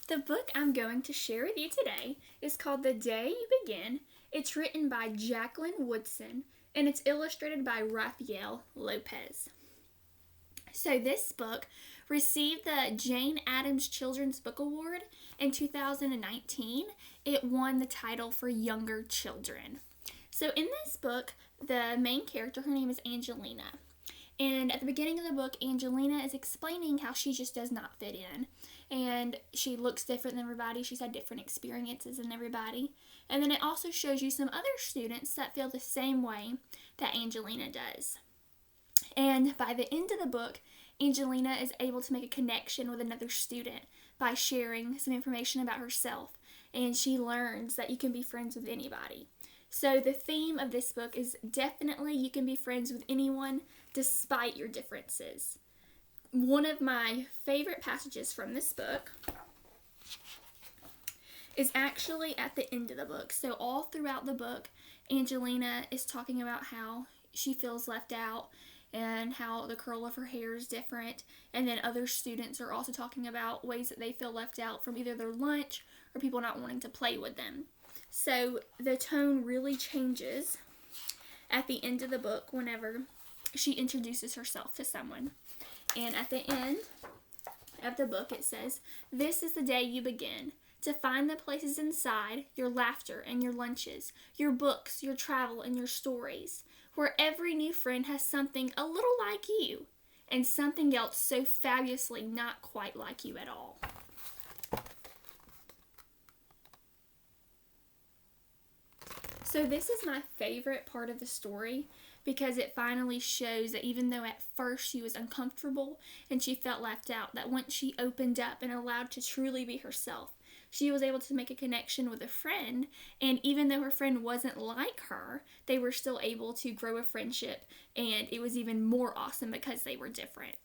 The book I'm going to share with you today is called The Day You Begin. It's written by Jacqueline Woodson and it's illustrated by Rafael Lopez. So this book received the Jane Addams Children's Book Award in 2019. It won the title for younger children. So in this book, the main character, her name is Angelina. And at the beginning of the book, Angelina is explaining how she just does not fit in. And she looks different than everybody. She's had different experiences than everybody. And then it also shows you some other students that feel the same way that Angelina does. And by the end of the book, Angelina is able to make a connection with another student by sharing some information about herself. And she learns that you can be friends with anybody. So the theme of this book is definitely you can be friends with anyone despite your differences. One of my favorite passages from this book is actually at the end of the book. So all throughout the book, Angelina is talking about how she feels left out and how the curl of her hair is different. And then other students are also talking about ways that they feel left out from either their lunch or people not wanting to play with them. So the tone really changes at the end of the book whenever she introduces herself to someone. And at the end of the book it says, "This is the day you begin to find the places inside your laughter and your lunches, your books, your travel, and your stories, where every new friend has something a little like you and something else so fabulously not quite like you at all." So this is my favorite part of the story because it finally shows that even though at first she was uncomfortable and she felt left out, that once she opened up and allowed to truly be herself, she was able to make a connection with a friend, and even though her friend wasn't like her, they were still able to grow a friendship, and it was even more awesome because they were different.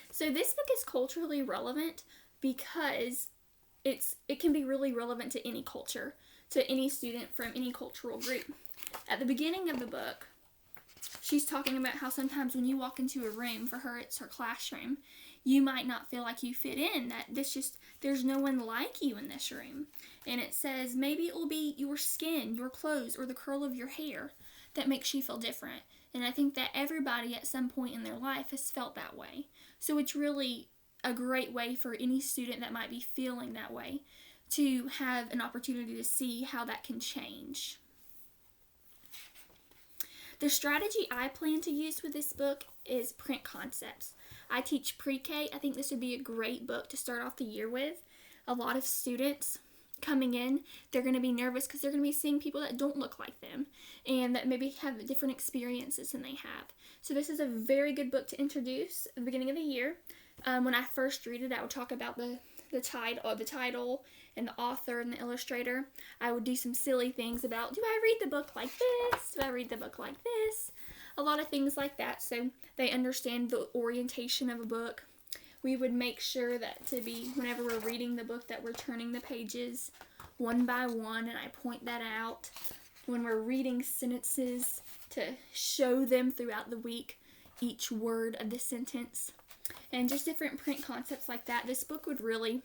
So this book is culturally relevant because it can be really relevant to any culture, to any student from any cultural group. At the beginning of the book, she's talking about how sometimes when you walk into a room, for her it's her classroom, you might not feel like you fit in, that there's no one like you in this room. And it says maybe it will be your skin, your clothes, or the curl of your hair that makes you feel different. And I think that everybody at some point in their life has felt that way. So it's really a great way for any student that might be feeling that way to have an opportunity to see how that can change. The strategy I plan to use with this book is print concepts. I teach pre-K. I think this would be a great book to start off the year with. A lot of students coming in, they're going to be nervous because they're going to be seeing people that don't look like them and that maybe have different experiences than they have. So this is a very good book to introduce at the beginning of the year. When I first read it, I would talk about the title and the author and the illustrator. I would do some silly things about, do I read the book like this? Do I read the book like this? A lot of things like that, so they understand the orientation of a book. We would make sure that whenever we're reading the book, that we're turning the pages one by one, and I point that out. When we're reading sentences, to show them throughout the week each word of the sentence. And just different print concepts like that. This book would really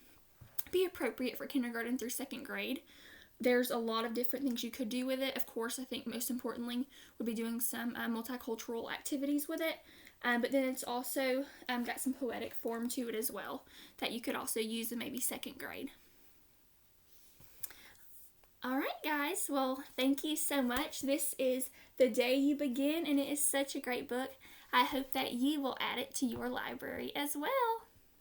be appropriate for kindergarten through second grade. There's a lot of different things you could do with it. Of course, I think most importantly would be doing some multicultural activities with it. But then it's also got some poetic form to it as well that you could also use in maybe second grade. Alright guys, well thank you so much. This is The Day You Begin and it is such a great book. I hope that you will add it to your library as well.